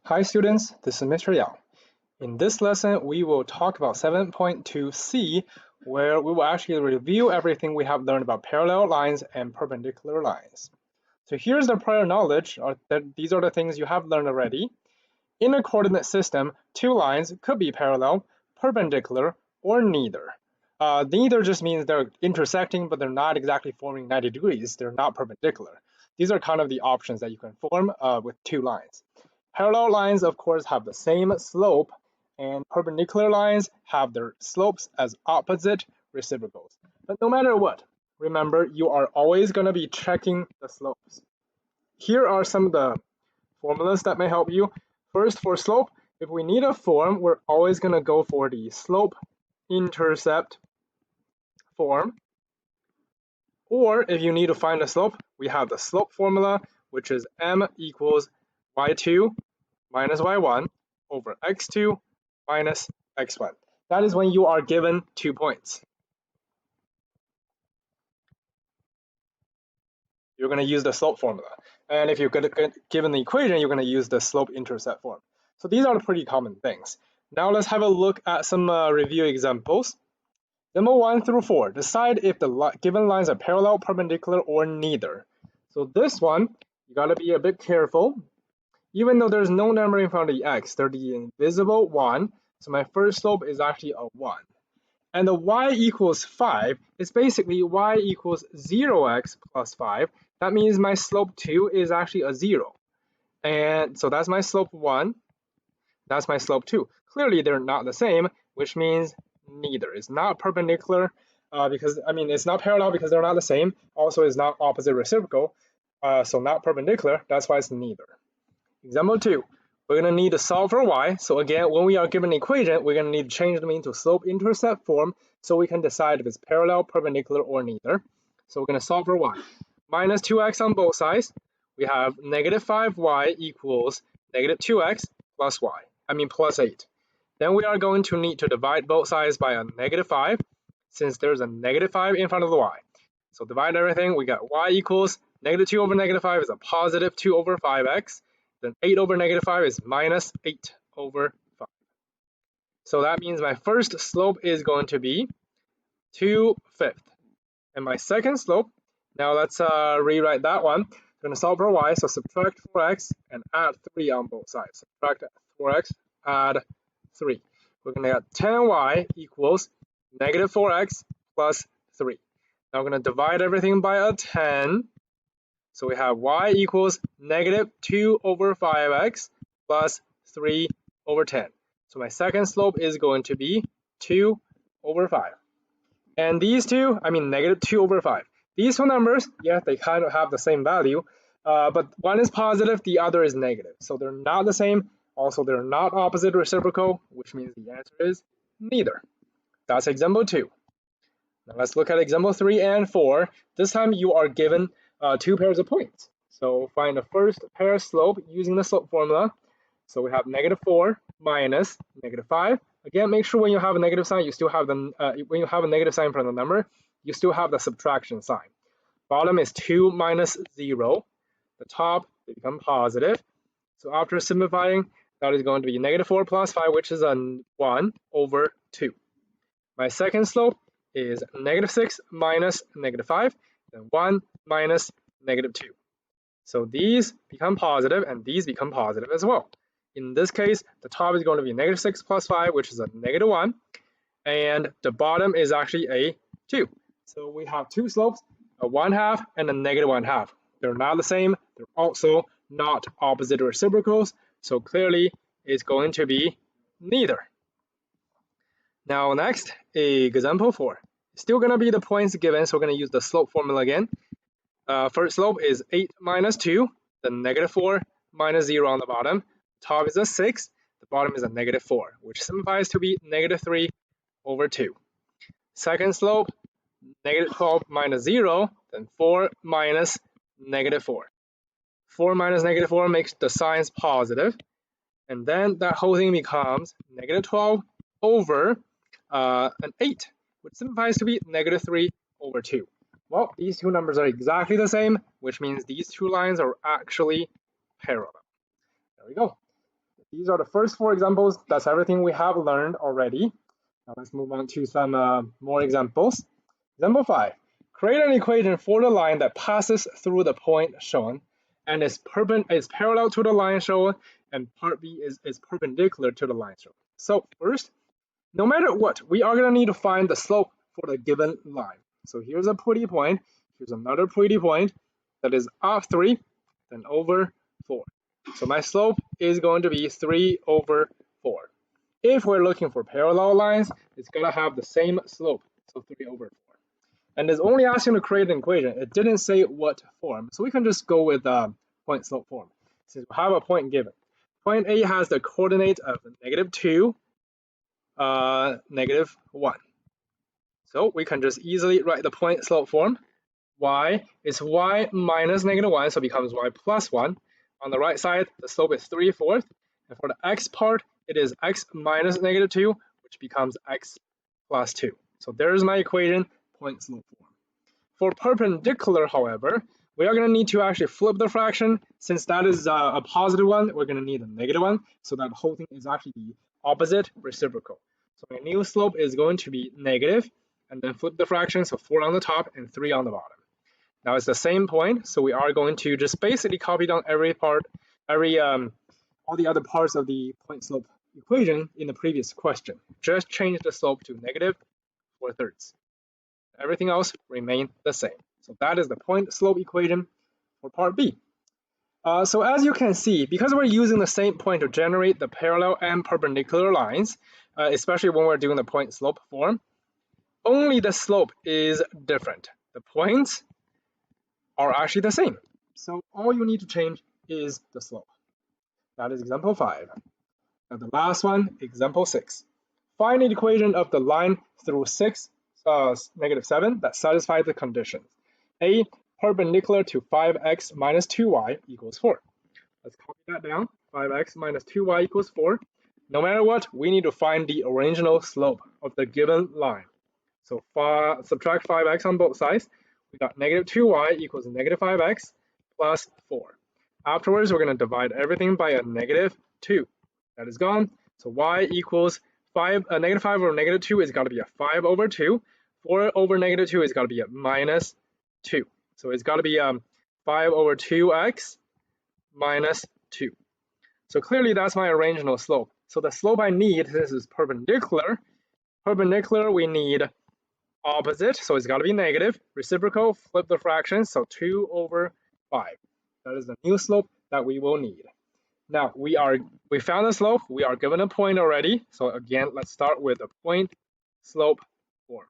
Hi students, this is Mr. Yang. In this lesson, we will talk about 7.2c, where we will actually review everything we have learned about parallel lines and perpendicular lines. So here's the prior knowledge, these are the things you have learned already. In a coordinate system, two lines could be parallel, perpendicular, or neither. Neither just means they're intersecting, but they're not exactly forming 90 degrees. They're not perpendicular. These are kind of the options that you can form with two lines. Parallel lines, of course, have the same slope, and perpendicular lines have their slopes as opposite reciprocals. But no matter what, remember, you are always going to be checking the slopes. Here are some of the formulas that may help you. First, for slope, if we need a form, we're always going to go for the slope-intercept form. Or if you need to find a slope, we have the slope formula, which is m equals y2 minus y1 over x2 minus x1. That is when you are given 2 points. You're going to use the slope formula. And if you're given the equation, you're going to use the slope-intercept form. So these are the pretty common things. Now let's have a look at some review examples. Number 1 through 4, decide if the given lines are parallel, perpendicular, or neither. So this one, you got to be a bit careful. Even though there's no number in front of the x, they're the invisible 1. So my first slope is actually a 1. And the y equals 5 is basically y equals 0x plus 5. That means my slope 2 is actually a 0. And so that's my slope 1. That's my slope 2. Clearly, they're not the same, which means neither. It's not perpendicular it's not parallel because they're not the same. Also, it's not opposite reciprocal, so not perpendicular. That's why it's neither. Example 2, we're going to need to solve for y. So again, when we are given an equation, we're going to need to change them into slope-intercept form so we can decide if it's parallel, perpendicular, or neither. So we're going to solve for y. Minus 2x on both sides. We have negative 5y equals negative 2x plus plus 8. Then we are going to need to divide both sides by a negative 5, since there's a negative 5 in front of the y. So divide everything, we got y equals negative 2 over negative 5 is a positive 2 over 5x. Then 8 over negative 5 is minus 8 over 5. So that means my first slope is going to be 2/5. And my second slope, now let's rewrite that one. We're going to solve for y, so subtract 4x and add 3 on both sides. Subtract 4x, add 3. We're going to get 10y equals negative 4x plus 3. Now we're going to divide everything by a 10. So we have y equals negative 2 over 5x plus 3 over 10. So my second slope is going to be 2 over 5. And these two, negative 2 over 5. These two numbers, yes, they kind of have the same value, but one is positive, the other is negative. So they're not the same. Also, they're not opposite reciprocal, which means the answer is neither. That's example 2. Now let's look at example 3 and 4. This time you are given 2 pairs of points. So find the first pair of slope using the slope formula. So we have negative 4 minus negative 5. Again, make sure when you have a negative sign, you still have when you have a negative sign in front of the number, you still have the subtraction sign. Bottom is 2 minus 0. The top, they become positive. So after simplifying, that is going to be negative 4 plus 5, which is a 1 over 2. My second slope is negative 6 minus negative 5, then 1 minus negative 2. So these become positive, and these become positive as well. In this case, the top is going to be negative 6 plus 5, which is a negative 1, and the bottom is actually a 2. So we have two slopes, a 1/2 and a negative 1/2. They're not the same. They're also not opposite reciprocals. So clearly, it's going to be neither. Now next, example 4. Still going to be the points given, so we're going to use the slope formula again. First slope is 8 minus 2, then negative 4 minus 0 on the bottom. Top is a 6, the bottom is a negative 4, which simplifies to be negative 3 over 2. Second slope, negative 12 minus 0, then 4 minus negative 4. 4 minus negative 4 makes the signs positive, and then that whole thing becomes negative 12 over an 8, which simplifies to be negative 3 over 2. Well, these two numbers are exactly the same, which means these two lines are actually parallel. There we go. These are the first 4 examples. That's everything we have learned already. Now let's move on to some more examples. Example 5. Create an equation for the line that passes through the point shown and is parallel to the line shown, and part B is perpendicular to the line shown. So first, no matter what, we are going to need to find the slope for the given line. So here's a pretty point. Here's another pretty point that is off 3, then over 4. So my slope is going to be 3 over 4. If we're looking for parallel lines, it's going to have the same slope, so 3 over 4. And it's only asking to create an equation. It didn't say what form, so we can just go with point slope form. Since we have a point given. Point A has the coordinate of -2, -1. So we can just easily write the point slope form. Y is y minus -1, so it becomes y plus 1. On the right side, the slope is 3/4. And for the x part, it is x minus -2, which becomes x plus 2. So there's my equation, point slope form. For perpendicular, however, we are going to need to actually flip the fraction. Since that is a positive one, we're going to need a negative one. So that whole thing is actually the opposite reciprocal. So my new slope is going to be negative, and then flip the fraction, so 4 on the top and 3 on the bottom. Now it's the same point, so we are going to just basically copy down all the other parts of the point slope equation in the previous question. Just change the slope to -4/3. Everything else remain the same. So that is the point slope equation for part B. So as you can see, because we're using the same point to generate the parallel and perpendicular lines, especially when we're doing the point slope form, only the slope is different. The points are actually the same. So all you need to change is the slope. That is example 5. Now the last one, example 6. Find an equation of the line through -7 that satisfies the conditions. A, perpendicular to 5x minus 2y equals 4. Let's copy that down. 5x minus 2y equals 4. No matter what, we need to find the original slope of the given line. So subtract 5x on both sides. We got -2y equals -5x plus 4. Afterwards, we're going to divide everything by a -2. That is gone. So y equals -5 over -2 is got to be a 5 over 2. 4 over -2 is got to be a -2. So it's got to be 5 over 2x minus 2. So clearly that's my original slope. So the slope I need, this is perpendicular. Perpendicular, we need opposite, so it's got to be negative. Reciprocal, flip the fraction, so 2 over 5. That is the new slope that we will need. Now we found the slope. We are given a point already. So again, let's start with a point slope form.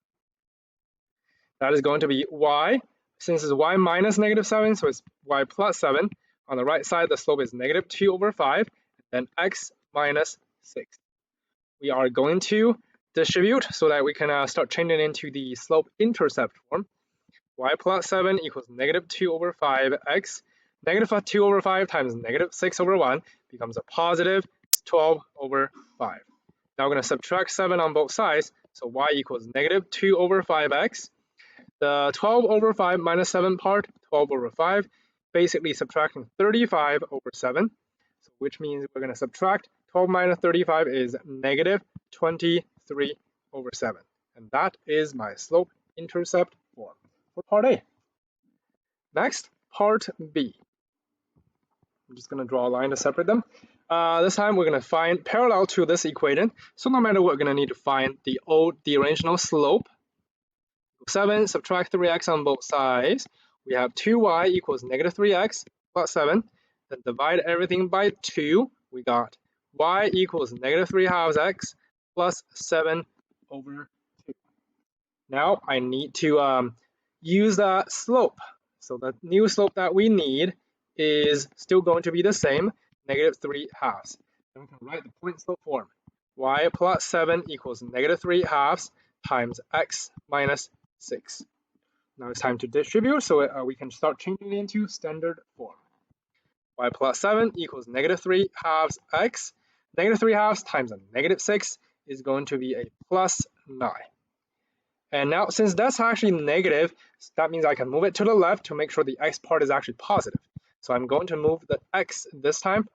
That is going to be y. Since it's y minus -7, so it's y plus 7. On the right side, the slope is -2 over 5, then x minus 6. We are going to distribute so that we can start changing into the slope-intercept form. Y plus 7 equals -2 over 5x. -2 over 5 times -6 over 1 becomes a positive 12 over 5. Now we're going to subtract 7 on both sides, so y equals -2 over 5x. The 12 over 5 minus 7 part, 12 over 5, basically subtracting 35 over 7, so which means we're going to subtract 12 minus 35 is -23 over 7. And that is my slope-intercept form for part A. Next, part B. I'm just going to draw a line to separate them. This time we're going to find parallel to this equation. So no matter what, we're going to need to find the original slope. 7, subtract 3x on both sides. We have 2y equals -3x plus 7. Then divide everything by 2. We got y equals -3/2 x plus 7 over 2. Now I need to use the slope. So the new slope that we need is still going to be the same, -3/2. Then we can write the point slope form. Y plus 7 equals -3/2 times x minus 6. Now it's time to distribute, so we can start changing it into standard form. Y plus 7 equals -3/2 x. -3/2 times a -6 is going to be a plus 9. And now, since that's actually negative, that means I can move it to the left to make sure the x part is actually positive. So I'm going to move the x this time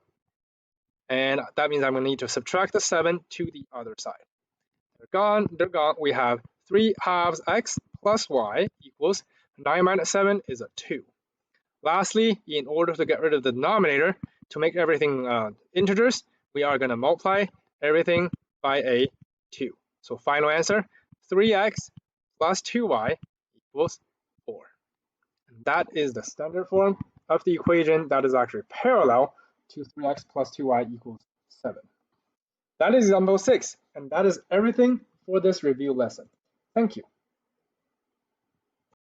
And that means I'm going to need to subtract the 7 to the other side. They're gone, they're gone. We have 3 halves x plus y equals 9 minus 7 is a 2. Lastly, in order to get rid of the denominator, to make everything integers, we are going to multiply everything by a 2. So final answer, 3x plus 2y equals 4. And that is the standard form of the equation that is actually parallel to 3x plus 2y equals 7. That is example 6, and that is everything for this review lesson. Thank you.